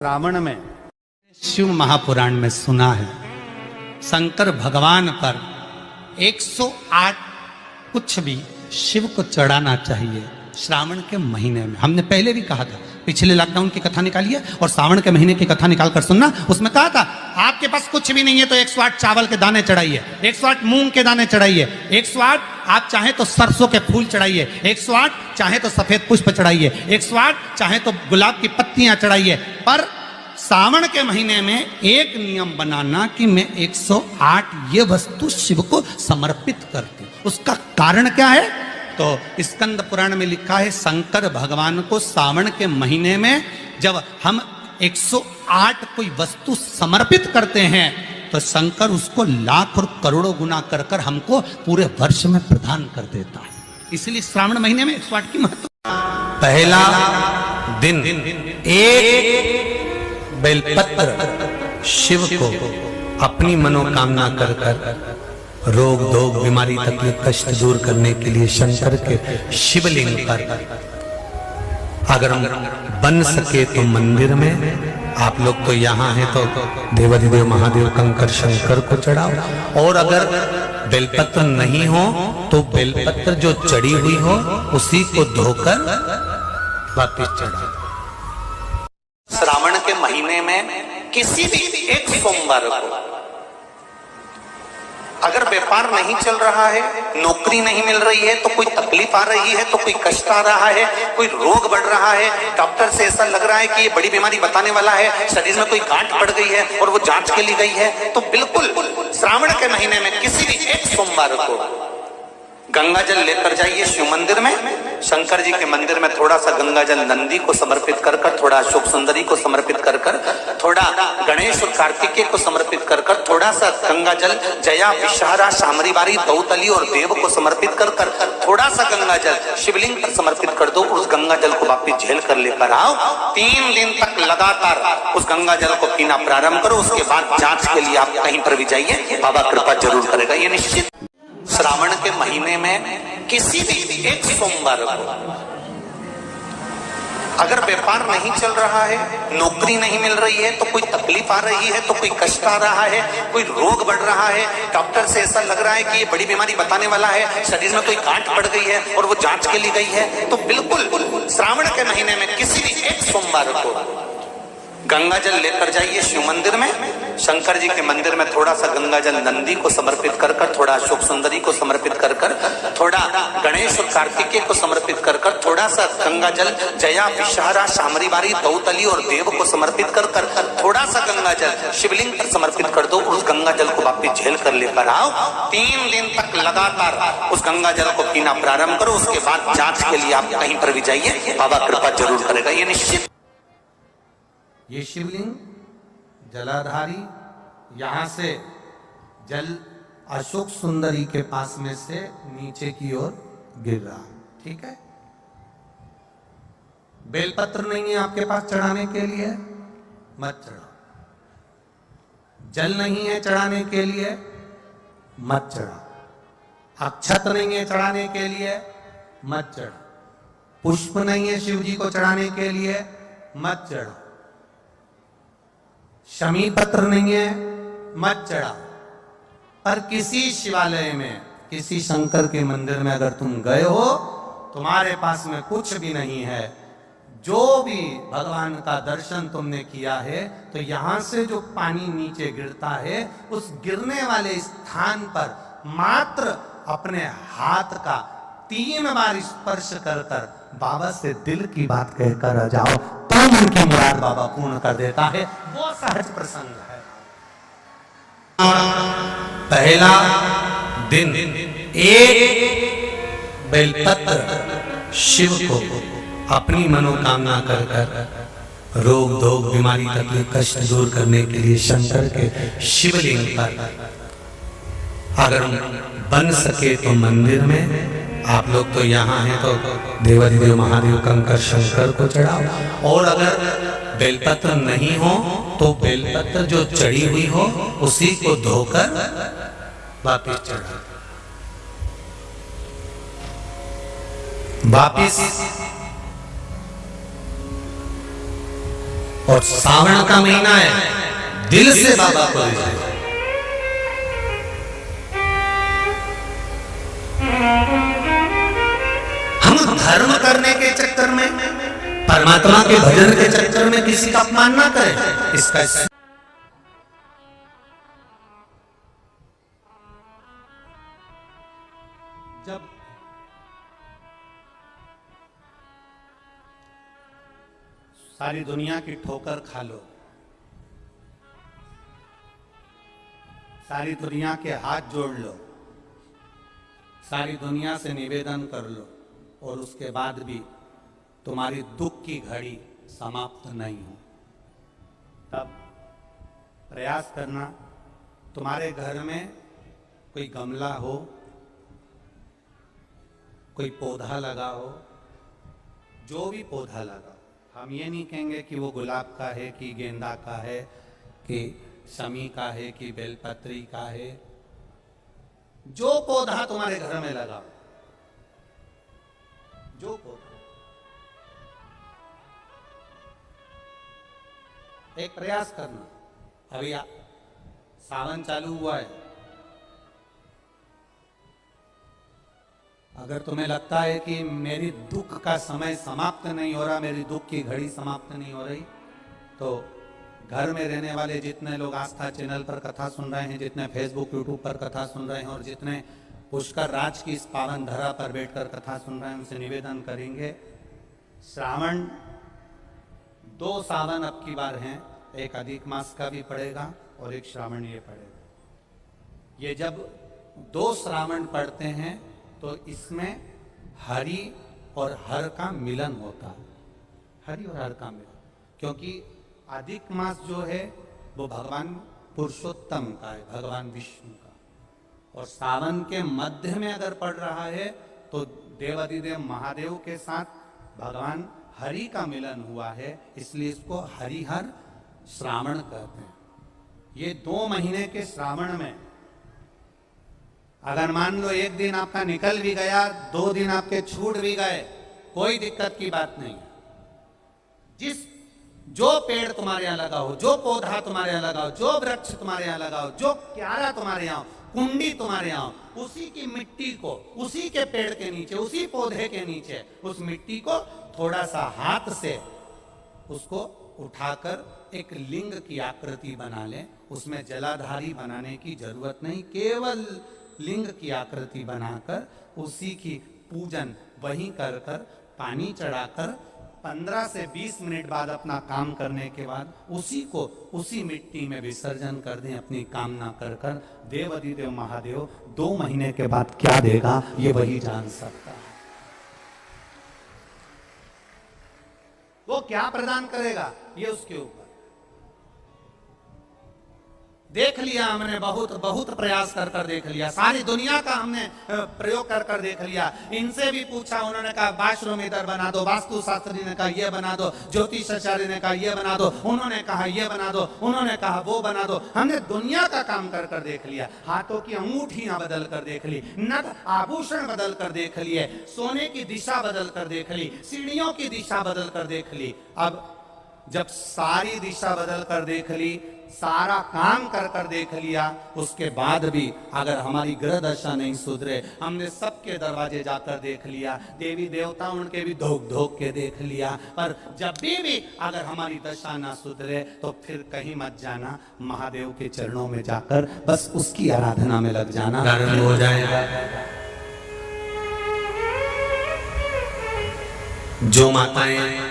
रावण में शिव महापुराण में सुना है शंकर भगवान पर 108 कुछ भी शिव को चढ़ाना चाहिए श्रावण के महीने में। हमने पहले भी कहा था, पिछले लॉकडाउन की कथा निकालिए और सावन के महीने की कथा निकाल कर सुनना। उसमें कहा था आपके पास कुछ भी नहीं है तो 108 चावल के दाने चढ़ाइए, 108 मूंग के दाने चढ़ाइए, 108 आप चाहे तो सरसों के फूल चढ़ाइए, 108 चाहे तो सफेद पुष्प चढ़ाइए, 108 चाहे तो गुलाब की पत्तियां चढ़ाइए। पर सावन के महीने में एक नियम बनाना कि मैं 108 ये वस्तु शिव को समर्पित करती। उसका कारण क्या है? तो स्कंद पुराण में लिखा है शंकर भगवान को सावन के महीने में जब हम 108 कोई वस्तु समर्पित करते हैं तो शंकर उसको लाख और करोड़ों गुना कर कर हमको पूरे वर्ष में प्रदान कर देता है। इसलिए श्रावण महीने में 108 की महत्व। पहला दिन एक बेलपत्र शिव को अपनी मनोकामना कर कर रोग दोग बीमारी तकलीफ कष्ट दूर करने के लिए शंकर के शिवलिंग पर अगर बन सके तो मंदिर में, आप लोग तो यहाँ हैं तो देवाधिदेव महादेव कंकर शंकर को चढ़ाओ। और अगर बेलपत्र नहीं हो तो बेलपत्र जो चढ़ी हुई हो उसी को धोकर वापिस चढ़ाओ। श्रावण के महीने में किसी भी एक सोमवार को अगर व्यापार नहीं चल रहा है, नौकरी नहीं मिल रही है, तो कोई तकलीफ आ रही है, तो कोई कष्ट आ रहा है, कोई रोग बढ़ रहा है, डॉक्टर से ऐसा लग रहा है कि ये बड़ी बीमारी बताने वाला है, शरीर में कोई गांठ पड़ गई है और वो जांच के लिए गई है, तो बिल्कुल श्रावण के महीने में किसी भी एक सोमवार को गंगा जल लेकर जाइए शिव मंदिर में। शंकर जी के मंदिर में थोड़ा सा गंगा जल नंदी को समर्पित कर कर, थोड़ा अशोक सुंदरी को समर्पित कर कर, थोड़ा गणेश और कार्तिकेय को समर्पित कर कर, थोड़ा सा गंगा जल जया विषहारा शामरी बारी दौतली और देव को समर्पित कर कर, थोड़ा सा गंगा जल शिवलिंग पर समर्पित कर दो। उस गंगा जल को वापिस झेल कर लेकर आओ। 3 दिन तक लगातार उस गंगा जल को पीना प्रारंभ करो। उसके बाद जांच के लिए आप कहीं पर भी जाइए, बाबा कृपा जरूर करेगा, ये निश्चित। श्रावण के महीने में किसी भी एक सोमवार को अगर व्यापार नहीं चल रहा है, नौकरी नहीं मिल रही है, तो कोई तकलीफ आ रही है, तो कोई कष्ट आ रहा है, कोई रोग बढ़ रहा है, डॉक्टर से ऐसा लग रहा है कि ये बड़ी बीमारी बताने वाला है, शरीर में कोई गांठ पड़ गई है और वो जांच के लिए गई है, तो बिल्कुल श्रावण के महीने में किसी भी एक सोमवार को गंगा जल लेकर जाइए शिव मंदिर में। शंकर जी के मंदिर में थोड़ा सा गंगा जल नंदी को समर्पित कर कर, थोड़ा अशोक सुंदरी को समर्पित कर कर, थोड़ा गणेश और कार्तिकेय को समर्पित कर कर, थोड़ा सा गंगा जल जया विषहारा शामरी बारी दौतली और देव को समर्पित कर कर, थोड़ा सा गंगा जल शिवलिंग पर समर्पित कर दो। उस गंगा जल को वापिस झेल कर लेकर आओ। 3 दिन तक लगातार उस गंगा जल को पीना प्रारंभ करो। उसके बाद जांच के लिए आप कहीं पर भी जाइए, बाबा कृपा जरूर करेगा, ये निश्चित। ये शिवलिंग जलाधारी यहां से जल अशोक सुंदरी के पास में से नीचे की ओर गिर रहा है, ठीक है। बेलपत्र नहीं है आपके पास चढ़ाने के लिए, मत चढ़ाओ। जल नहीं है चढ़ाने के लिए, मत चढ़ाओ। अक्षत नहीं है चढ़ाने के लिए, मत चढ़ाओ। पुष्प नहीं है शिव जी को चढ़ाने के लिए, मत चढ़ाओ। शमी पत्र नहीं है, मत चढ़ाओ। पर किसी शिवालय में, किसी शंकर के मंदिर में अगर तुम गए हो, तुम्हारे पास में कुछ भी नहीं है, जो भी भगवान का दर्शन तुमने किया है, तो यहां से जो पानी नीचे गिरता है, उस गिरने वाले स्थान पर मात्र अपने हाथ का 3 बार स्पर्श कर कर बाबा से दिल की बात कहकर आ जाओ, तो उनकी मुराद बाबा पूर्ण कर देता है। वो सहज प्रसंग है। पहला दिन एक बेलपत्र शिव को अपनी मनोकामना कर कर रोग दोग बीमारी तकलीफ कष्ट दूर करने के लिए शंकर के शिवलिंग पर अगर बन सके तो मंदिर में, आप लोग तो यहाँ हैं तो देवाधिदेव महादेव कंकर शंकर को चढ़ाओ। और अगर बेलपत्र नहीं हो तो बेलपत्र जो चढ़ी हुई हो उसी को धोकर वापिस चढ़ाओ। वापिस और सावन का महीना है, दिल से बाबा को रिझाए। हम धर्म करने के चक्कर में, परमात्मा के भजन के चक्कर में किसी का अपमान ना करें। इसका जब सारी दुनिया की ठोकर खा लो, सारी दुनिया के हाथ जोड़ लो, सारी दुनिया से निवेदन कर लो, और उसके बाद भी तुम्हारी दुख की घड़ी समाप्त नहीं हो, तब प्रयास करना तुम्हारे घर में कोई गमला हो, कोई पौधा लगा हो, जो भी पौधा लगा, हम ये नहीं कहेंगे कि वो गुलाब का है कि गेंदा का है कि शमी का है कि बेलपत्री का है, जो पौधा तुम्हारे घर में लगा, जो पौधा, एक प्रयास करना। अभी सावन चालू हुआ है, अगर तुम्हें लगता है कि मेरी दुख का समय समाप्त नहीं हो रहा, मेरी दुख की घड़ी समाप्त नहीं हो रही, तो घर में रहने वाले जितने लोग आस्था चैनल पर कथा सुन रहे हैं, जितने फेसबुक यूट्यूब पर कथा सुन रहे हैं, और जितने पुष्कर राज की इस पावन धरा पर बैठकर कथा सुन रहे हैं, उनसे निवेदन करेंगे, श्रावण 2 सावन अब की बार हैं, एक अधिक मास का भी पड़ेगा और एक श्रावण ये पड़ेगा। ये जब 2 श्रावण पड़ते हैं तो इसमें हरि और हर का मिलन होता है, हरि और हर का मिलन, क्योंकि अधिक मास जो है वो भगवान पुरुषोत्तम का है, भगवान विष्णु का, और सावन के मध्य में अगर पड़ रहा है तो देवाधिदेव महादेव के साथ भगवान हरि का मिलन हुआ है, इसलिए इसको हरिहर श्रावण कहते हैं। ये 2 महीने के श्रावण में अगर मान लो एक दिन आपका निकल भी गया, 2 दिन आपके छूट भी गए, कोई दिक्कत की बात नहीं। जो पेड़ तुम्हारे यहां लगा हो, जो पौधा तुम्हारे यहां लगा हो, जो वृक्ष तुम्हारे यहां लगा हो, जो क्यारा तुम्हारे यहां, कुंडी तुम्हारे यहां, उसी की मिट्टी को, उसी के पेड़ के नीचे, उसी पौधे के नीचे, उस मिट्टी को थोड़ा सा हाथ से उसको उठाकर एक लिंग की आकृति बना ले। उसमें जलाधारी बनाने की जरूरत नहीं, केवल लिंग की आकृति बनाकर उसी की पूजन वहीं कर कर, पानी चढ़ाकर 15 से 20 मिनट बाद अपना काम करने के बाद उसी को उसी मिट्टी में विसर्जन कर दें, अपनी कामना कर कर। देवाधिदेव महादेव 2 महीने के बाद क्या देगा ये वही जान सकता है। वो क्या प्रदान करेगा ये उसके ऊपर। देख लिया हमने, बहुत प्रयास कर कर देख लिया, सारी दुनिया का हमने प्रयोग कर कर देख लिया। इनसे भी पूछा, उन्होंने कहा वाशरूम इधर बना दो, वास्तु शास्त्री ने कहा ये बना दो, ज्योतिषाचार्य ने कहा ये बना दो, उन्होंने कहा ये बना दो, उन्होंने कहा वो बना दो। हमने दुनिया का काम कर कर देख लिया, हाथों की अंगूठियां बदल कर देख ली, नग आभूषण बदल कर देख लिए, सोने की दिशा बदल कर देख ली, सीढ़ियों की दिशा बदल कर देख ली। अब जब सारी दिशा बदल कर देख ली, सारा काम कर कर देख लिया, उसके बाद भी अगर हमारी ग्रह दशा नहीं सुधरे, हमने सबके दरवाजे जाकर देख लिया, देवी देवता उनके भी धोख धोख के देख लिया, पर जब भी अगर हमारी दशा ना सुधरे तो फिर कहीं मत जाना, महादेव के चरणों में जाकर बस उसकी आराधना में लग जाना, कारण हो जाएगा। जो माताएं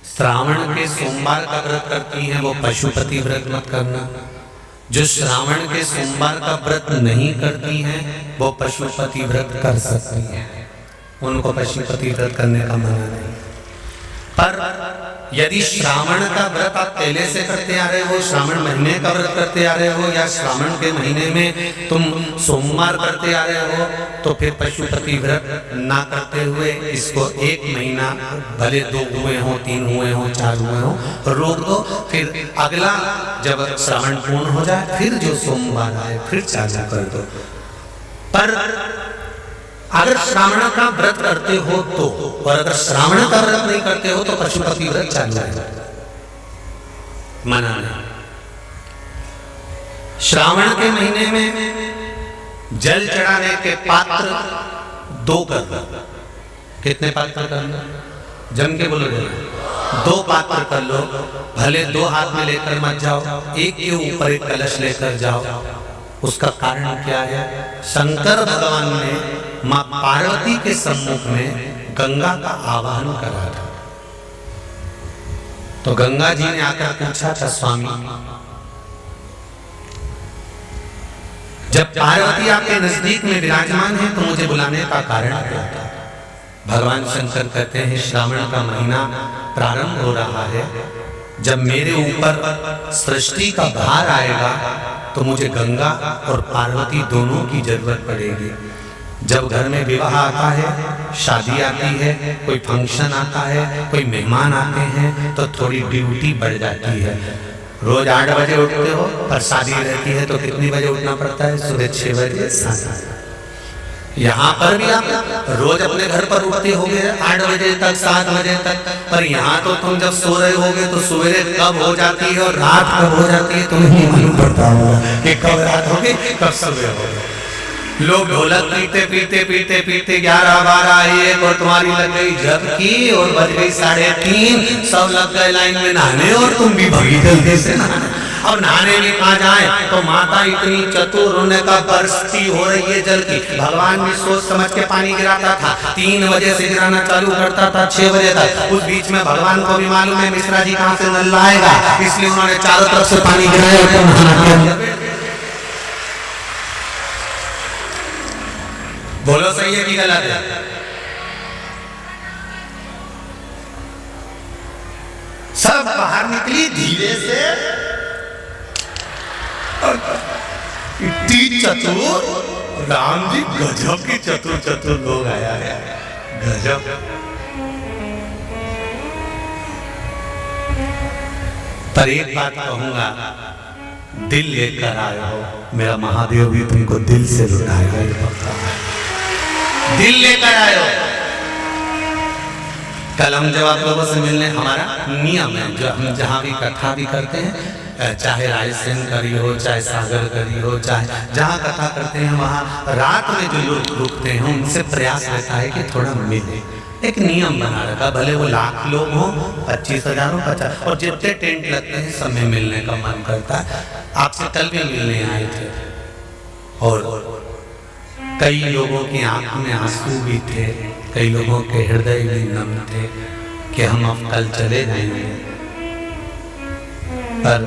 श्रावण के सोमवार का व्रत करती हैं वो पशुपति व्रत मत करना। जो श्रावण के सोमवार का व्रत नहीं करती हैं वो पशुपति व्रत कर सकती हैं, उनको पशुपति व्रत करने का मना नहीं। पर यदि श्रावण का व्रत आप पहले से करते आ रहे हो, श्रावण महीने का व्रत करते आ रहे हो, या श्रावण के महीने में तुम सोमवार करते आ रहे हो, तो फिर पशुपति व्रत ना करते हुए इसको 1 महीना, भले 2 हुए हो, 3 हुए हो, 4 हुए हो, रोक दो। फिर अगला जब श्रावण पूर्ण हो जाए फिर जो सोमवार आए फिर चालू कर दो। पर अगर श्रावण का व्रत करते हो तो, और अगर श्रावण का व्रत नहीं करते हो तो पशुपति व्रत चालू है। मना नहीं। श्रावण के महीने में जल चढ़ाने के पात्र 2 कर लो। कितने पात्र कर लो? जम के बोलो, 2 पात्र कर लो। भले 2 हाथ में लेकर मत जाओ, एक के ऊपर एक कलश लेकर जाओ। उसका कारण क्या है? शंकर भगवान ने मां पार्वती के सम्मुख में गंगा का आवाहन करा था। तो गंगा जी ने आकर पूछा था, स्वामी जब पार्वती आपके नजदीक में विराजमान है तो मुझे बुलाने का कारण क्या था? भगवान शंकर कहते हैं, श्रावण का महीना प्रारंभ हो रहा है, जब मेरे ऊपर सृष्टि का भार आएगा तो मुझे गंगा और पार्वती दोनों की जरूरत पड़ेगी। जब घर में विवाह आता है, शादी आती है, कोई फंक्शन आता है, कोई मेहमान आते हैं, तो थोड़ी ड्यूटी बढ़ जाती है। रोज 8 बजे उठते हो, पर शादी रहती है तो कितनी बजे उठना पड़ता है? सुबह 6 बजे 7 बजे। यहाँ पर भी आप रोज अपने घर पर उठते होगे 8 बजे तक 7 बजे तक, पर यहाँ तो तुम जब सो रहे होगे तो सवेरे कब हो जाती है और रात कब हो जाती है तुम्हें नहीं मालूम पड़ता होगा कि कब रात होगी कब सुबह होगी। लोग ढोलक पीते पीते पीते पीते 11, 12, 1 और तुम्हारी लग गई जबकि और बज गई 3:30, सब लग गए लाइन में नहाने और तुम भी भगी जल्दी से नहाने। और नहाने में कहा जाए तो माता इतनी चतुर, उन्हें का बरसती हो रही है जल की। भगवान भी सोच समझ के पानी गिराता था, 3 बजे से गिराना चालू करता था 6 बजे तक। उस बीच में भगवान को भी मालूम है मिश्रा जी कहाँ से नल लाएगा, इसलिए उन्होंने चारों तरफ से पानी गिराया। बोलो सही है कि गलत है? सब बाहर निकली धीरे से, इतनी चतुर राम जी, गजब के चतुर चतुर लोग आया है, गजब। पर एक बात कहूंगा, दिल लेकर आए हो, मेरा महादेव भी तुमको दिल से लुटाएगा, ये पक्का है। दिल लेकर आए हो। कल हम जब आप लोगों से मिलने, हमारा नियम है, जो हम जहाँ भी कथा भी करते हैं, चाहे रायसेन करी हो, चाहे सागर करी हो, चाहे जहाँ कथा करते हैं, वहाँ रात में जो लोग रुकते हैं उनसे प्रयास रहता है कि थोड़ा मिले। एक नियम बना रखा, भले वो 1,00,000 लोग हों, 25,000 हो, 50, और जितने टेंट लगते हैं सब में मिलने का मन करता है। आपसे कल भी मिलने आए थे और कई लोगों की आंख में आंसू भी थे, कई लोगों के हृदय भी नम थे कि हम अब कल चले जाएंगे। पर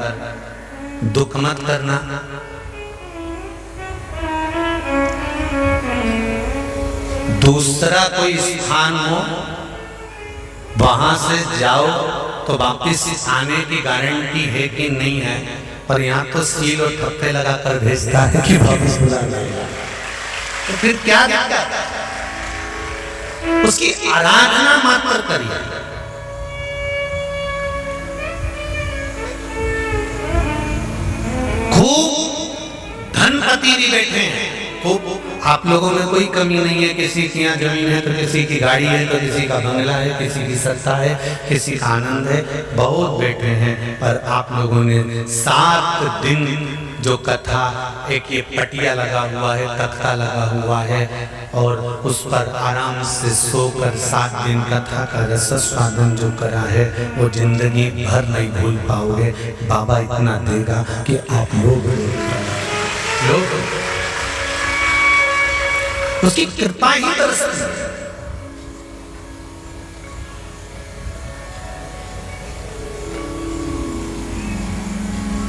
दुख मत करना, दूसरा कोई स्थान हो वहां से जाओ तो वापिस आने की गारंटी है कि नहीं है, पर यहाँ तो सील और ठप्पे लगाकर भेजता है कि वापिस बुला लाएगा। तो फिर क्या दिक्कत? उसकी आराधना मात्र करिए। खूब धनपति भी बैठे हैं, खूब, आप लोगों में कोई कमी नहीं है। किसी की यहाँ जमीन है तो किसी की गाड़ी है, तो किसी का बंगला है, किसी की सत्ता है, किसी का आनंद है, बहुत बैठे हैं। पर आप लोगों ने 7 दिन जो कथा, एक ये पटिया लगा हुआ है, तख्ता लगा हुआ है, और उस पर आराम से सोकर 7 दिन कथा का रसस्वादन जो करा है, वो जिंदगी भर नहीं भूल पाओगे। बाबा इतना देगा कि आप लोग उसकी कृपा ही दर्शन।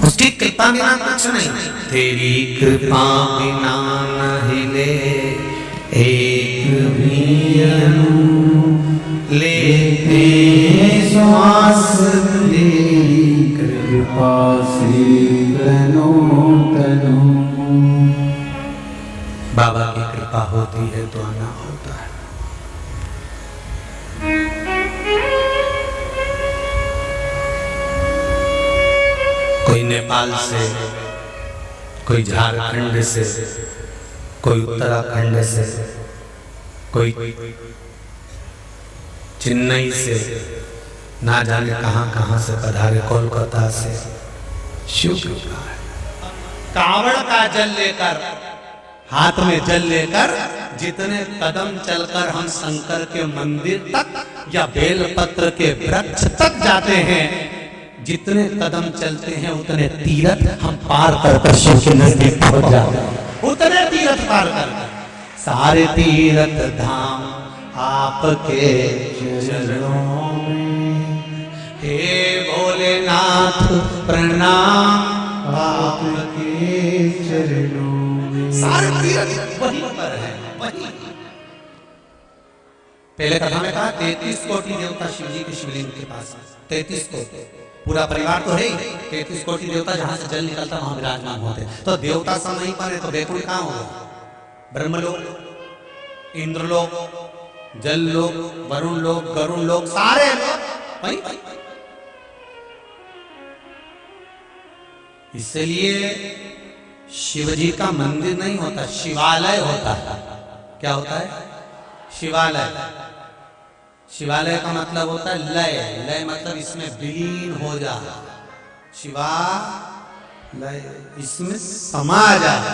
उसकी कृपा बिना कुछ नहीं। तेरी कृपा बिना नहीं ले एक भी लेते श्वास, तेरी कृपा से तनो तनो। बाबा की कृपा होती है तो आना होता है। कोई नेपाल से, कोई झारखंड से, कोई उत्तराखंड से, कोई चेन्नई से, ना जाने कहां कहां से पधारे, कोलकाता से शिव कृपा है। कावड़ का जल लेकर, हाथ में जल लेकर जितने कदम चलकर हम शंकर के मंदिर तक या बेलपत्र के वृक्ष तक जाते हैं, जितने कदम चलते हैं उतने तीरथ हम पार कर शिव के नजदीक पहुंच जाते हैं। उतने तीरथ पार कर सारे तीरथ धाम आपके चरणों में, हे भोलेनाथ प्रणाम आपके चरणों में। सारे तीरथ वहीं पर है, वहीं। पहले कथा में कहा 33 कोटि देवता शिव जी के शिवलिंग के पास, 33 कोटि, पूरा परिवार तो है ही, 33 कोटि देवता जहां से जल निकलता वहां विराजमान होते। तो देवता सब वहीं पर है, तो बैकुंठ कहां होगा? ब्रह्मलोक, इंद्रलोक, जल लोक, वरुण लोक, गरुण लोक, सारे लोग वहीं। इसलिए शिव जी का मंदिर नहीं होता, शिवालय होता है। क्या होता है? शिवालय। शिवालय का मतलब होता है लय, लय मतलब इसमें विलीन हो जा, शिवालय इसमें समा जा।